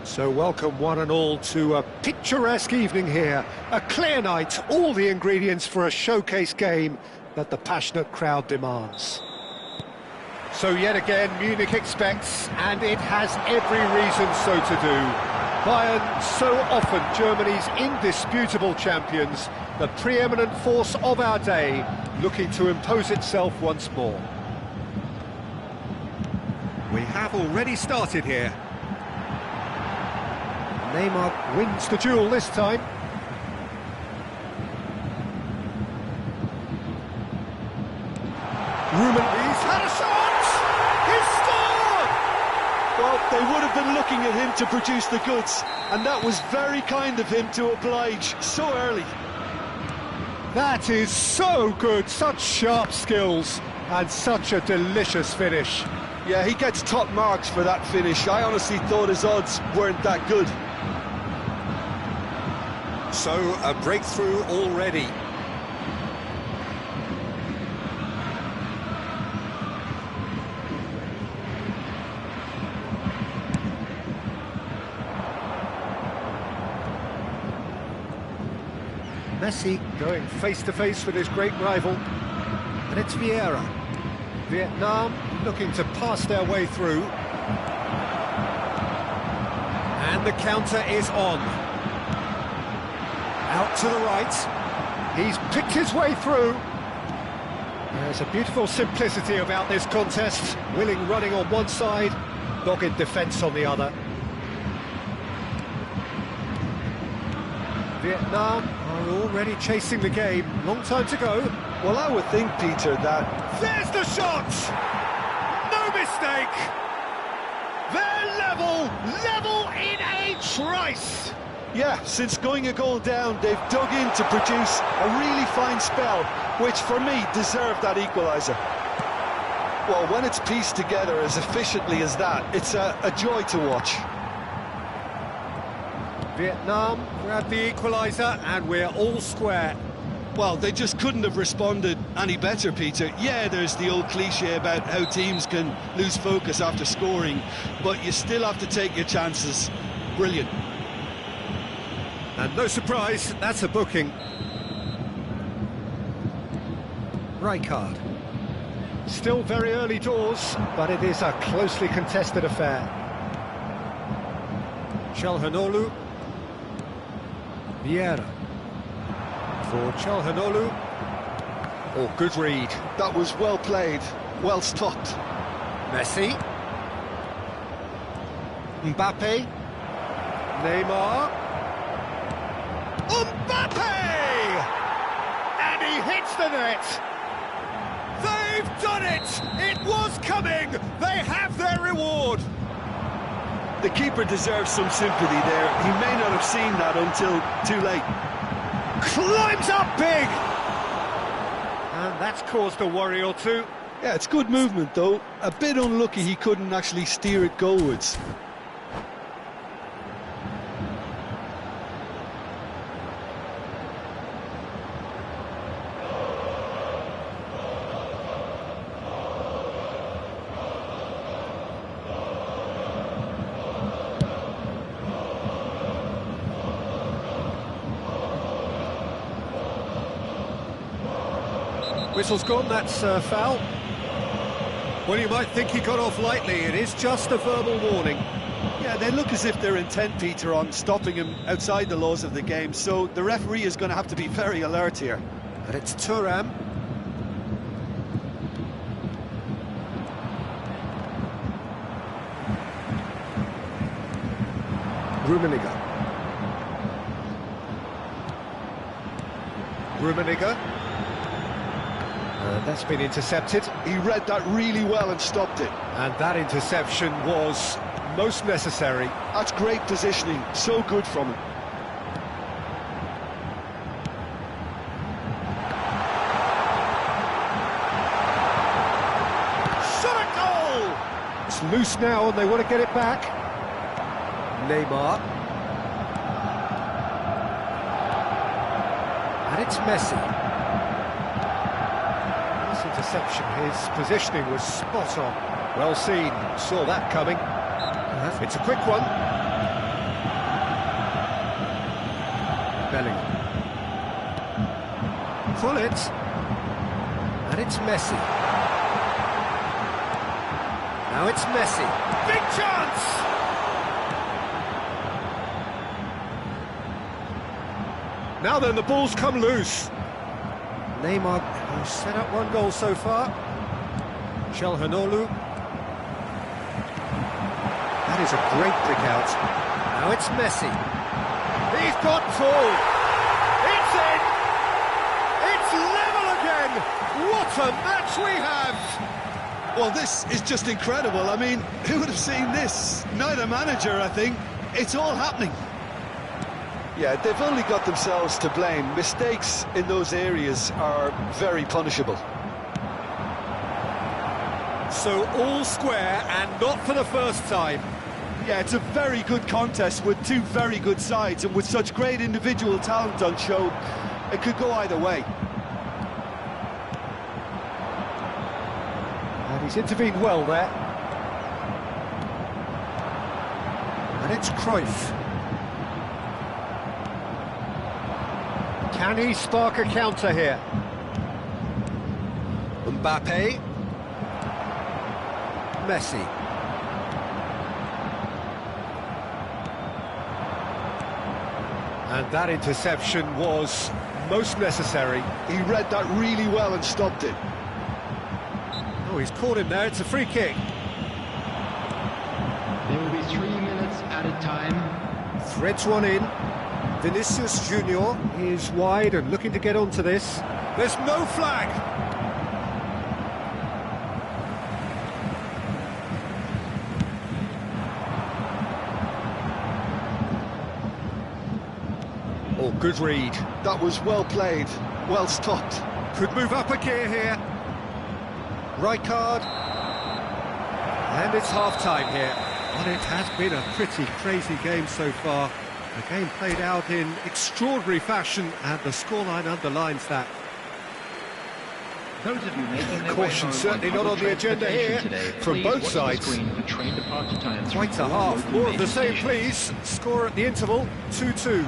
So welcome one and all to a picturesque evening here. A clear night, all the ingredients for a showcase game that the passionate crowd demands. So yet again, Munich expects, and it has every reason so to do. Bayern, so often Germany's indisputable champions, the preeminent force of our day, looking to impose itself once more. We have already started here. Neymar wins the duel this time. He's had a shot! He's scored! Well, they would have been looking at him to produce the goods, and that was very kind of him to oblige so early. That is so good, such sharp skills, and such a delicious finish. Yeah, he gets top marks for that finish. I honestly thought his odds weren't that good. So, a breakthrough already. Messi going face-to-face with his great rival. And it's Vieira. Vietnam looking to pass their way through. And the counter is on. Out to the right. He's picked his way through. There's a beautiful simplicity about this contest. Willing running on one side, dogged defence on the other. Vietnam are already chasing the game. Long time to go. Well, I would think, Peter, that... There's the shot! No mistake! They're level in a trice! Yeah, since going a goal down, they've dug in to produce a really fine spell, which for me deserved that equaliser. Well, when it's pieced together as efficiently as that, it's a joy to watch. Vietnam grab the equaliser and we're all square. Well, they just couldn't have responded any better, Peter. Yeah, there's the old cliche about how teams can lose focus after scoring, but you still have to take your chances. Brilliant. And no surprise, that's a booking. Rijkaard. Still very early doors, but it is a closely contested affair. Çalhanoğlu. Vieira. For Çalhanoğlu. Oh, good read. That was well played, well stopped. Messi. Mbappe. Neymar. Mbappe! And he hits the net! They've done it! It was coming! They have their reward! The keeper deserves some sympathy there. He may not have seen that until too late. Climbs up big! And that's caused a worry or two. Yeah, it's good movement though. A bit unlucky he couldn't actually steer it goalwards. Whistle's gone, that's foul. Well, you might think he got off lightly, it is just a verbal warning. Yeah, they look as if they're intent, Peter, on stopping him outside the laws of the game, so the referee is going to have to be very alert here. And it's Thuram. Rummenigge. That's been intercepted. He read that really well and stopped it. And that interception was most necessary. That's great positioning, so good from him. Shot a goal! It's loose now and they want to get it back. Neymar. And it's Messi. Interception, his positioning was spot on. Well seen, saw that coming. It's a quick one. Bellingham. Pull it. And it's Messi. Now it's Messi. Big chance! Now then, the ball's come loose. Neymar has set up one goal so far. Chelhanoglu. That is a great pick out. Now it's Messi. He's got full. It's in. It's level again. What a match we have. Well, this is just incredible. I mean, who would have seen this? Neither manager, I think. It's all happening. Yeah, they've only got themselves to blame. Mistakes in those areas are very punishable. So all square, and not for the first time. Yeah, it's a very good contest with two very good sides, and with such great individual talent on show, it could go either way. And he's intervened well there. And it's Cruyff. Can he spark a counter here? Mbappe. Messi. And that interception was most necessary. He read that really well and stopped it. Oh, he's caught him there. It's a free kick. There will be 3 minutes at a time. Threads one in. Vinicius Junior is wide and looking to get onto this. There's no flag. Oh, good read. That was well played, well stopped. Could move up a gear here. Rijkaard. And it's half-time here. But it has been a pretty crazy game so far. The game played out in extraordinary fashion, and the scoreline underlines that. Those of you making their Caution certainly not on the agenda here from both sides. Quite a half. More of the same, please. Score at the interval, 2-2.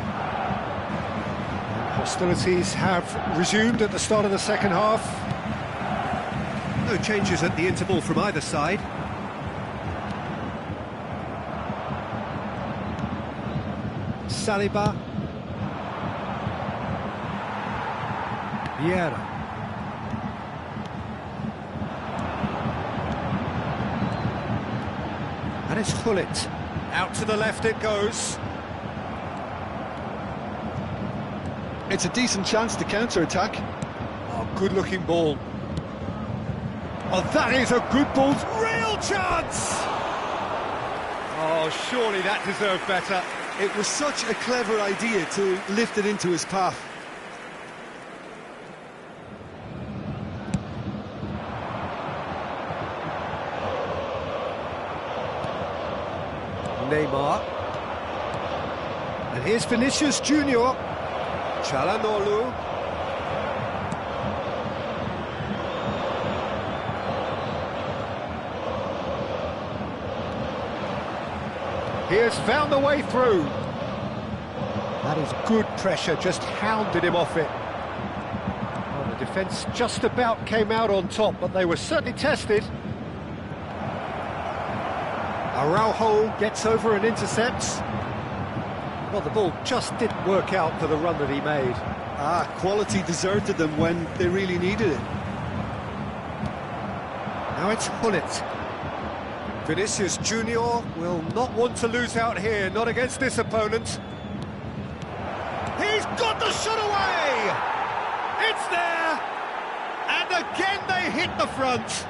Hostilities have resumed at the start of the second half. No changes at the interval from either side. Saliba. Vieira. And it's Gullit. Out to the left it goes. It's a decent chance to counter-attack. Oh, good-looking ball. Oh, that is a good ball. Real chance! Oh, surely that deserved better. It was such a clever idea to lift it into his path. Neymar. And here's Vinicius Junior. Chelhanoglu. He has found the way through. That is good pressure, just hounded him off it. Well, the defence just about came out on top, but they were certainly tested. Araujo gets over and intercepts. Well, the ball just didn't work out for the run that he made. Quality deserted them when they really needed it. Now it's Gullit. Vinicius Junior will not want to lose out here, not against this opponent. He's got the shot away! It's there! And again they hit the front.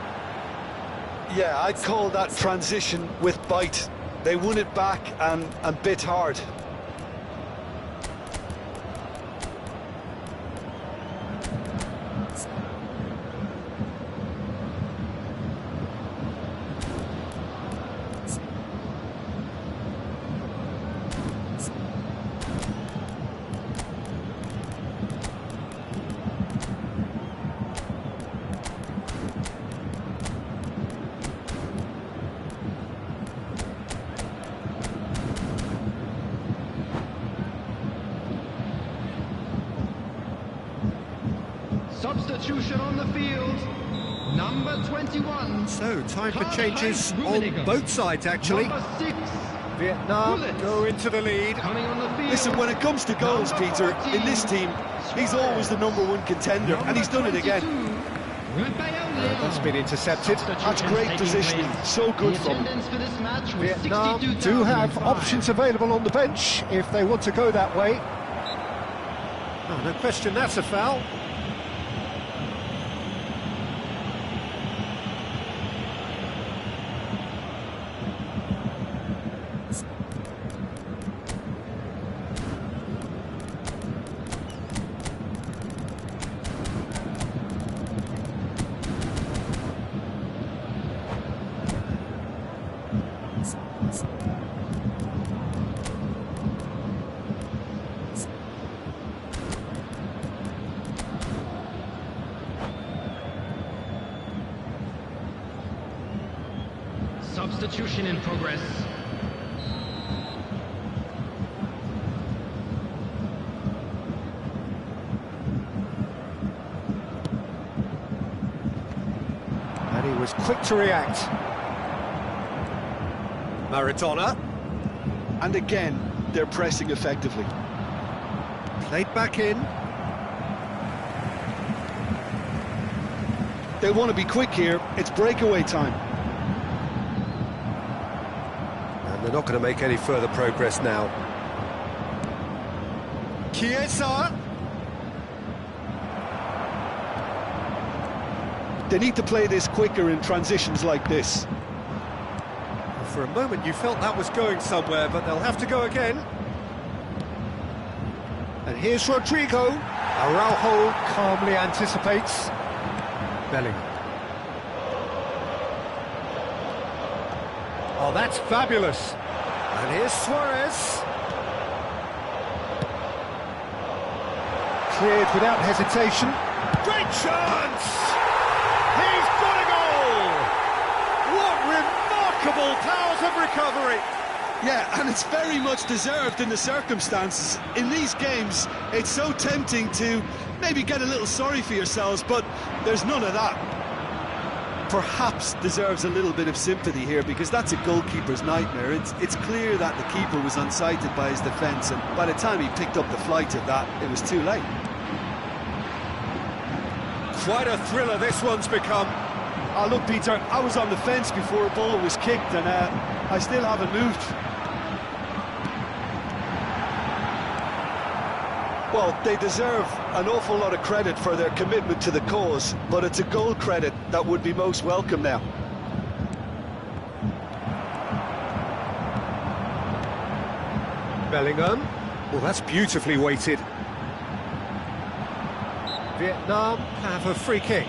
Yeah, I'd call that transition with bite. They won it back and bit hard. Substitution on the field. Number 21. So, time for changes on both sides, actually. Number 6. Vietnam go into the lead. Coming on the field. Listen, when it comes to goals, Number Peter, 14, in this team, he's always the #1 contender, and he's done it again. That's been intercepted. That's great positioning, so good from him. Vietnam do have options available on the bench if they want to go that way. Oh, no question, that's a foul. Substitution in progress. And he was quick to react. Maradona. And again, they're pressing effectively. Played back in. They want to be quick here, it's breakaway time. And they're not going to make any further progress now. Chiesa. They need to play this quicker in transitions like this. For a moment you felt that was going somewhere, but they'll have to go again. And here's Rodrigo. Araujo calmly anticipates. Bellingham. Oh, that's fabulous. And here's Suarez. Cleared without hesitation. Great chance! He's got a goal! What remarkable powers of recovery! Yeah, and it's very much deserved in the circumstances. In these games, it's so tempting to maybe get a little sorry for yourselves, but there's none of that. Perhaps deserves a little bit of sympathy here, because that's a goalkeeper's nightmare. It's clear that the keeper was unsighted by his defence, and by the time he picked up the flight of that, it was too late. Quite a thriller this one's become. Oh, look, Peter, I was on the fence before a ball was kicked, and I still haven't moved. Well, they deserve an awful lot of credit for their commitment to the cause, but it's a goal credit that would be most welcome now. Bellingham. Well, that's beautifully weighted. Vietnam have a free kick.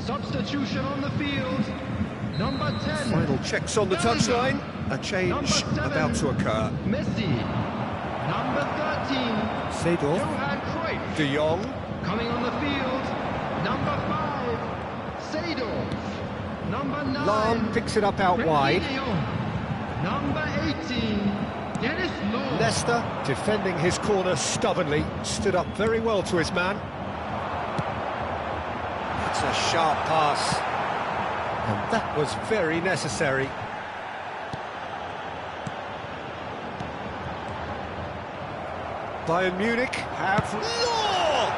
Substitution on the field. Number 10. Final checks on the touchline. A change about to occur. Messi. Number 13. Seedorf. Johan Cruyff. De Jong. Coming on the field. Number 5. Seedorf. Number 9. Lam picks it up out Frenkie wide. de Jong. Number 18. Dennis Law. Leicester defending his corner stubbornly. Stood up very well to his man. That's a sharp pass. And that was very necessary. Bayern Munich have Law!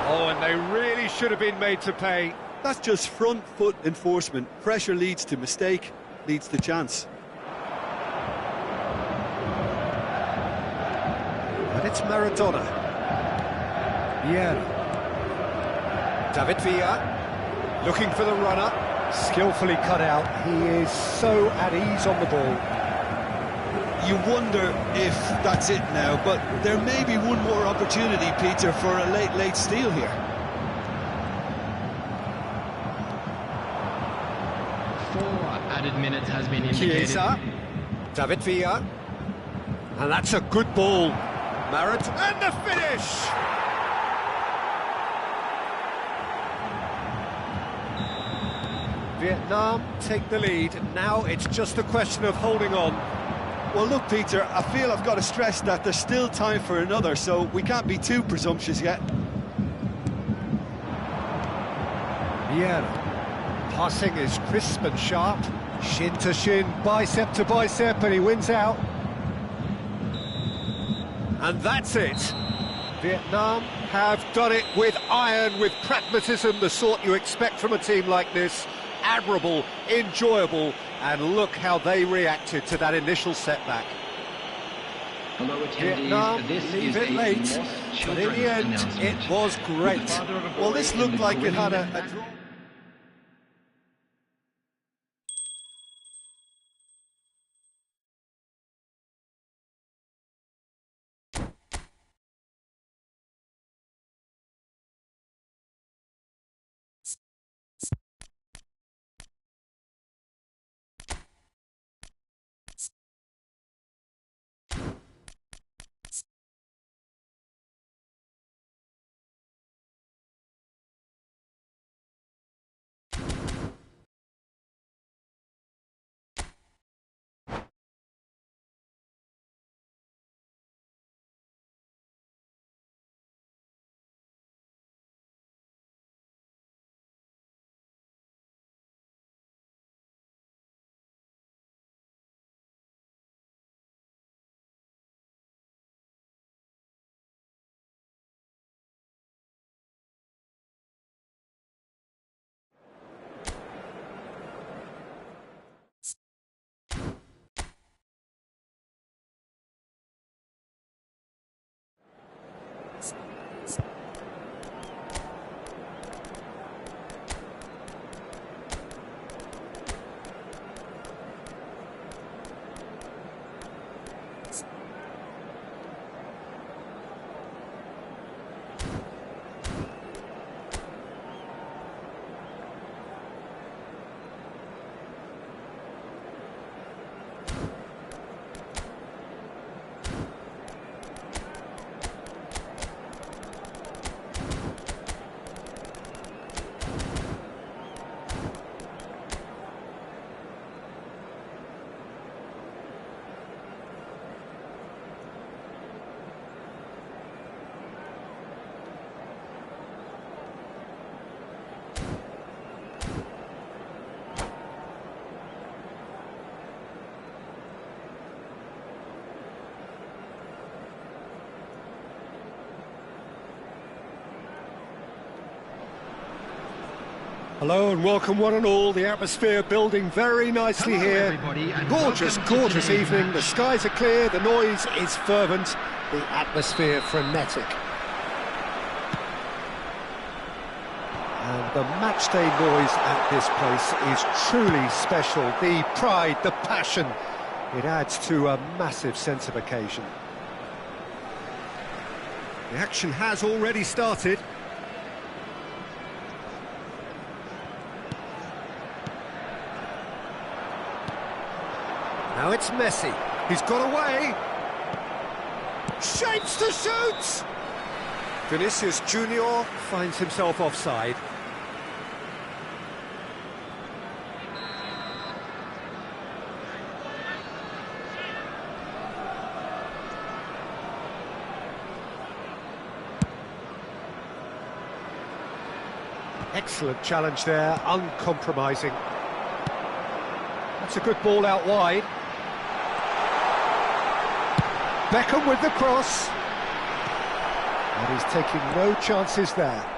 Oh, and they really should have been made to pay. That's just front foot enforcement. Pressure leads to mistake, leads to chance. And it's Maradona. Vieira. David Villa, looking for the runner, skillfully cut out. He is so at ease on the ball. You wonder if that's it now, but there may be one more opportunity, Peter, for a late steal here. 4 added minutes has been indicated. Chiesa, David Villa, and that's a good ball. Marat, and the finish! Vietnam take the lead, and now it's just a question of holding on. Well, look, Peter, I feel I've got to stress that there's still time for another, so we can't be too presumptuous yet. Vieira. Passing is crisp and sharp. Shin to shin, bicep to bicep, and he wins out. And that's it. Vietnam have done it with iron, with pragmatism, the sort you expect from a team like this. Admirable, enjoyable, and look how they reacted to that initial setback. Hello, attendees. Vietnam This leave is it a late, Moss but in children's the end, announcement. it was great. With the father of a Well, boy this in looked the like it green had a back- draw. Hello and welcome one and all. The atmosphere building very nicely Hello, here. everybody, and Gorgeous, welcome to gorgeous today's evening. match. The skies are clear, the noise is fervent, the atmosphere frenetic. And the matchday noise at this place is truly special. The pride, the passion, it adds to a massive sense of occasion. The action has already started. Now it's Messi. He's got away. Shapes to shoot! Vinicius Junior finds himself offside. Excellent challenge there, uncompromising. That's a good ball out wide. Beckham with the cross. And he's taking no chances there.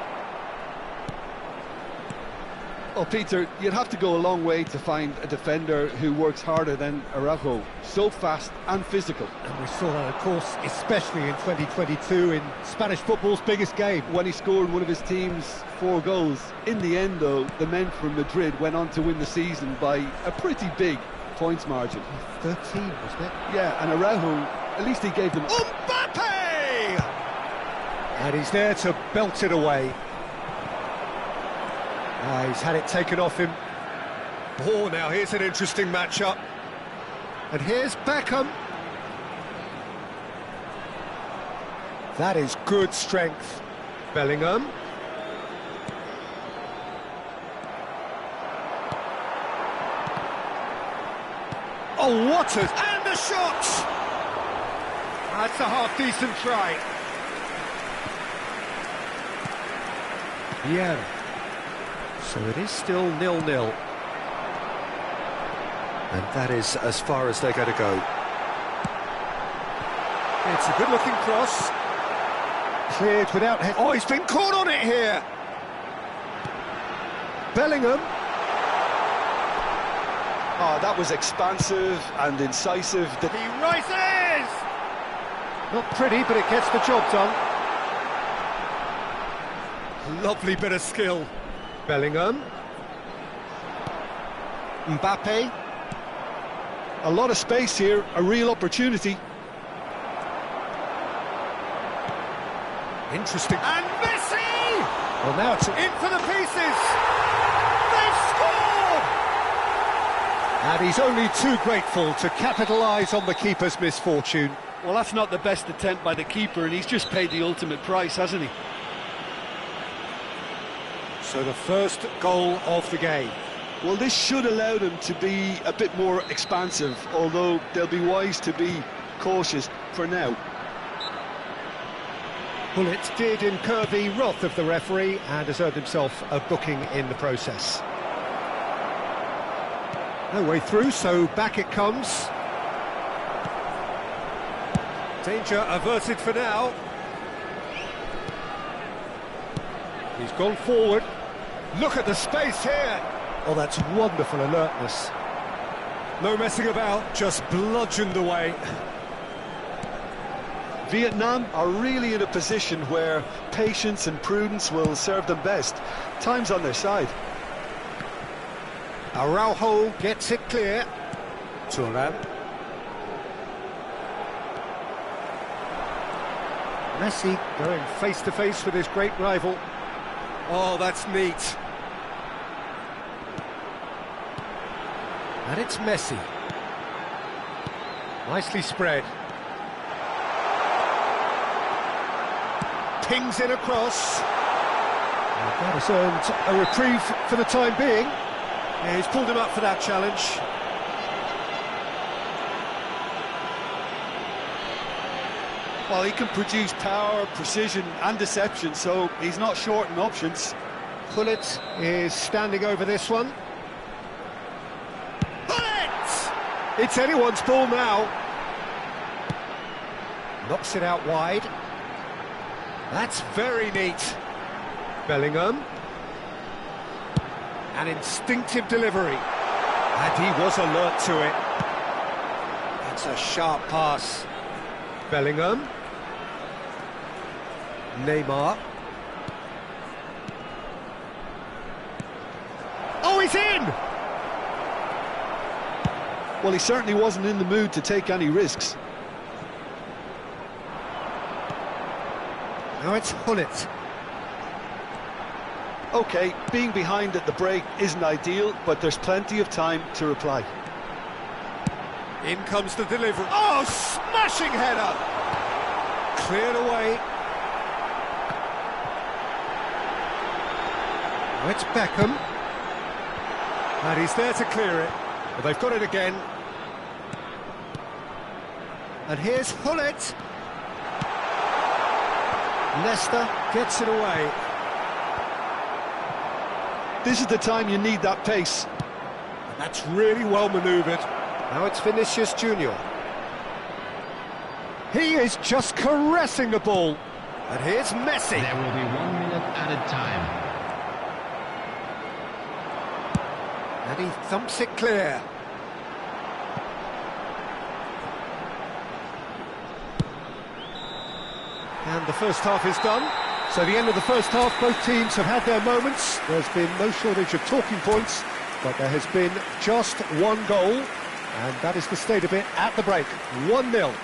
Well, Peter, you'd have to go a long way to find a defender who works harder than Araujo. So fast and physical. And we saw that, of course, especially in 2022 in Spanish football's biggest game. When he scored one of his team's 4 goals. In the end, though, the men from Madrid went on to win the season by a pretty big points margin. 13, wasn't it? Yeah, and Araujo, at least he gave them... Mbappe! And he's there to belt it away. He's had it taken off him. Oh, now here's an interesting matchup. And here's Beckham. That is good strength. Bellingham. Oh, what a... And the shot! That's a half-decent try. Yeah. So it is still 0-0. And that is as far as they're going to go. It's a good-looking cross. Cleared without... Oh, he's been caught on it here! Bellingham. Oh, that was expansive and incisive. He rises! Not pretty, but it gets the job done. Lovely bit of skill. Bellingham. Mbappe. A lot of space here, a real opportunity. Interesting. And Messi! Well, now it's in for the pieces! They've scored! And he's only too grateful to capitalise on the keeper's misfortune. Well, that's not the best attempt by the keeper, and he's just paid the ultimate price, hasn't he? So the first goal of the game. Well, this should allow them to be a bit more expansive, although they'll be wise to be cautious for now. Bullet did incur the wrath of the referee and has earned himself a booking in the process. No way through, so back it comes. Danger averted for now. He's gone forward. Look at the space here. Oh, that's wonderful alertness. No messing about, just bludgeoned away. Vietnam are really in a position where patience and prudence will serve them best. Time's on their side. Araujo gets it clear. Thuram. Messi going face-to-face with his great rival. Oh, that's neat. And it's Messi. Nicely spread. Pings in across. And that has earned a reprieve for the time being. Yeah, he's pulled him up for that challenge. Well, he can produce power, precision and deception, so he's not short in options. Bullet is standing over this one. Bullet! It's anyone's ball now. Knocks it out wide. That's very neat. Bellingham. An instinctive delivery. And he was alert to it. That's a sharp pass. Bellingham. Neymar. Oh, he's in! Well, he certainly wasn't in the mood to take any risks. Now it's Hullet. OK, being behind at the break isn't ideal, but there's plenty of time to reply. In comes the delivery. Oh, smashing header! Cleared away. Now it's Beckham. And he's there to clear it. But they've got it again. And here's Hullet. Leicester gets it away. This is the time you need that pace. And that's really well manoeuvred. Now it's Vinicius Junior. He is just caressing the ball. And here's Messi. There will be 1 minute added time. And he thumps it clear. And the first half is done. So the end of the first half, both teams have had their moments. There's been no shortage of talking points, but there has been just one goal, and that is the state of it at the break. 1-0.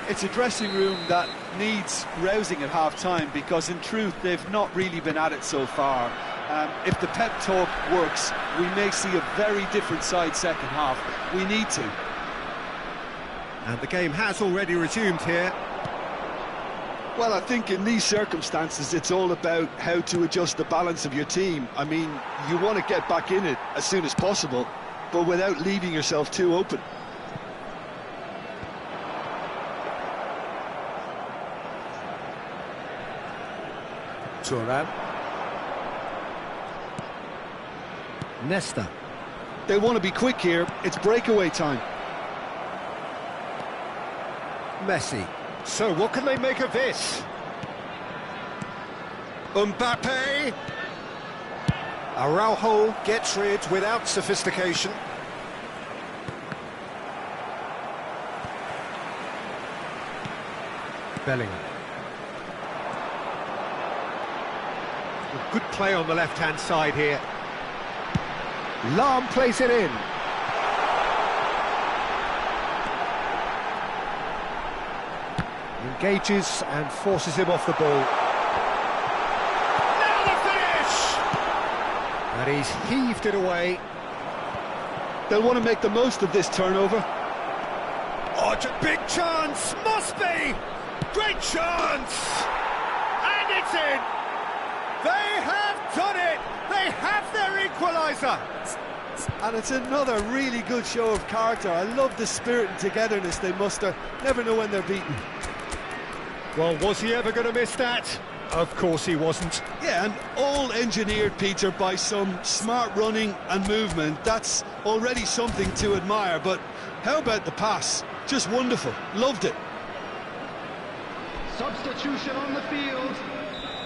It's a dressing room that needs rousing at half-time, because in truth they've not really been at it so far. If the pep talk works, we may see a very different side second half. We need to. And the game has already resumed here. Well, I think in these circumstances, it's all about how to adjust the balance of your team. I mean, you want to get back in it as soon as possible, but without leaving yourself too open. Turan. Nesta. They want to be quick here. It's breakaway time. Messi. So what can they make of this? Mbappe. Araujo gets rid without sophistication. Bellingham. Good play on the left-hand side here. Lahm plays it in. Engages and forces him off the ball. Now the finish! And he's heaved it away. They'll want to make the most of this turnover. Oh, it's a big chance! Must be! Great chance! And it's in! They have done it! They have their equaliser! And it's another really good show of character. I love the spirit and togetherness they muster. Never know when they're beaten. Well, was he ever going to miss that? Of course he wasn't. Yeah, and all engineered, Peter, by some smart running and movement. That's already something to admire, but how about the pass? Just wonderful. Loved it. Substitution on the field.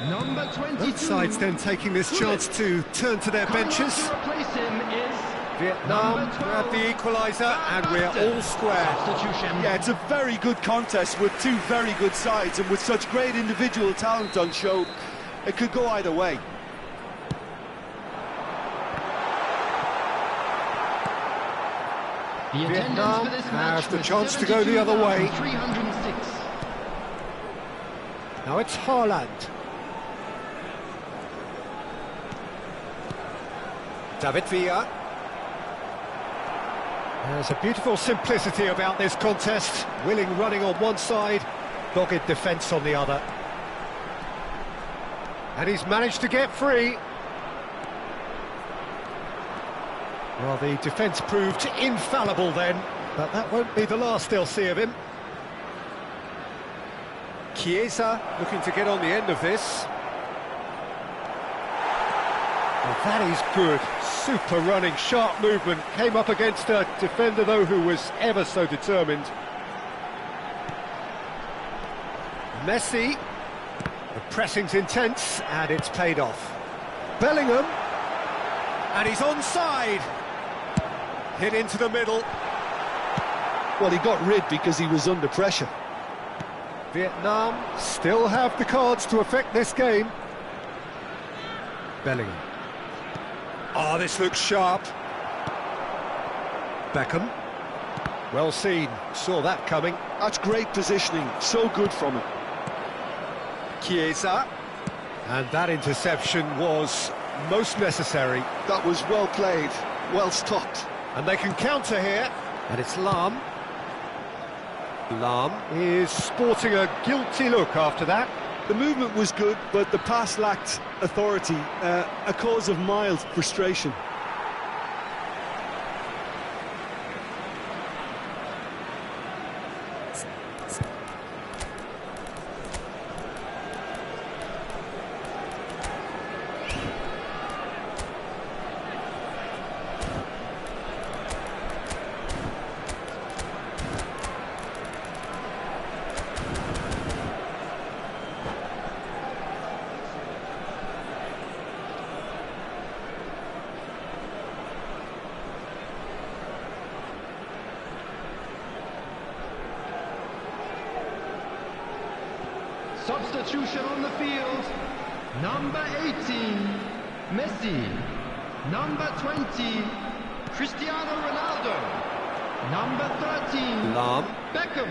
Number 22. Both sides then taking this chance to turn to their benches. To replace him is Vietnam grab the equaliser and we're all square. substitution. Yeah, it's a very good contest with two very good sides, and with such great individual talent on show, it could go either way. The attendance Vietnam for this match have the was chance to go the other way. 72,306. Now it's Haaland. David Villa. There's a beautiful simplicity about this contest. Willing running on one side, dogged defence on the other. And he's managed to get free. Well, the defence proved infallible then, but that won't be the last they'll see of him. Chiesa looking to get on the end of this. Well, that is good. Super running, sharp movement. Came up against a defender, though, who was ever so determined. Messi. The pressing's intense, and it's paid off. Bellingham. And he's onside. Hit into the middle. Well, he got rid because he was under pressure. Vietnam still have the cards to affect this game. Bellingham. Oh, this looks sharp. Beckham. Well seen. Saw that coming. That's great positioning. So good from him. Chiesa. And that interception was most necessary. That was well played. Well stopped. And they can counter here. And it's Lahm. Lahm is sporting a guilty look after that. The movement was good, but the pass lacked authority, a cause of mild frustration. Substitution on the field. Number 18, Messi. Number 20, Cristiano Ronaldo. Number 13, Lahm. Beckham.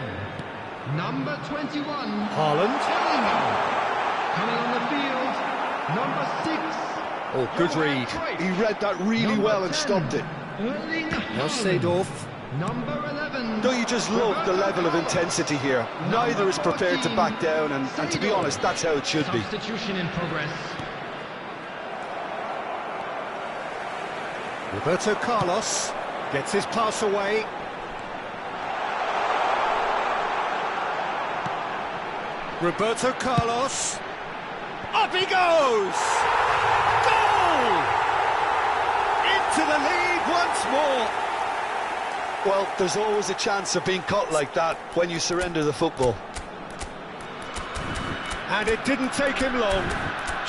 Number 21, Haaland. Bellingham. Coming on the field, number 6, Oh, good read. He read that really well and stopped it. Now Seedorf. Number 11. Don't you just love the level of intensity here? Neither is prepared to back down, and to be honest, that's how it should be. Substitution in progress. Roberto Carlos gets his pass away. Roberto Carlos. Up he goes! Goal! Into the lead once more. Well, there's always a chance of being caught like that when you surrender the football. And it didn't take him long.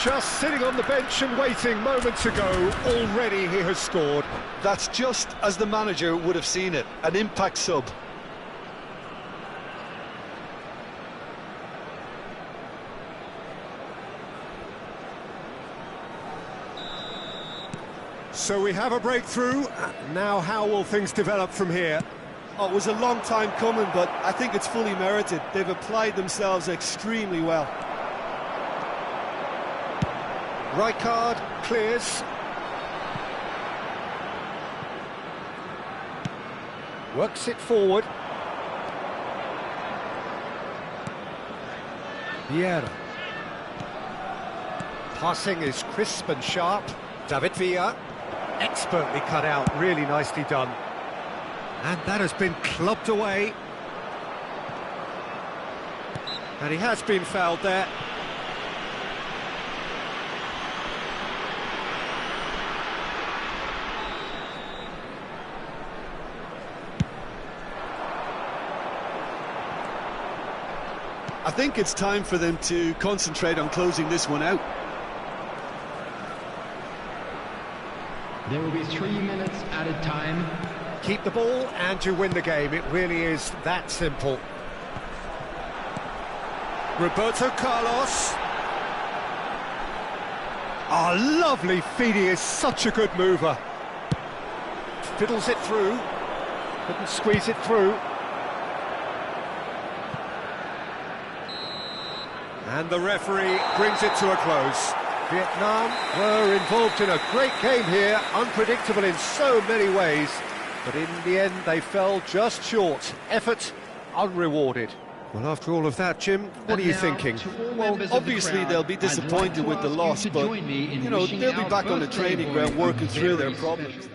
Just sitting on the bench and waiting moments ago, already he has scored. That's just as the manager would have seen it, an impact sub. So we have a breakthrough. Now how will things develop from here? Oh, it was a long time coming, but I think it's fully merited. They've applied themselves extremely well. Rijkaard clears. Works it forward. Vieira. Passing is crisp and sharp. David Villa. Expertly cut out, really nicely done. And that has been clubbed away. And he has been fouled there. I think it's time for them to concentrate on closing this one out. There will be 3 minutes added time. Keep the ball and you win the game. It really is that simple. Roberto Carlos. Oh, lovely feed. He is such a good mover. Fiddles it through. Couldn't squeeze it through. And the referee brings it to a close. Vietnam were involved in a great game here, unpredictable in so many ways, but in the end they fell just short. Effort unrewarded. Well, after all of that, Jim, what are you thinking? Well, obviously they'll be disappointed with the loss, but, you know, they'll be back on the training ground working through their problems.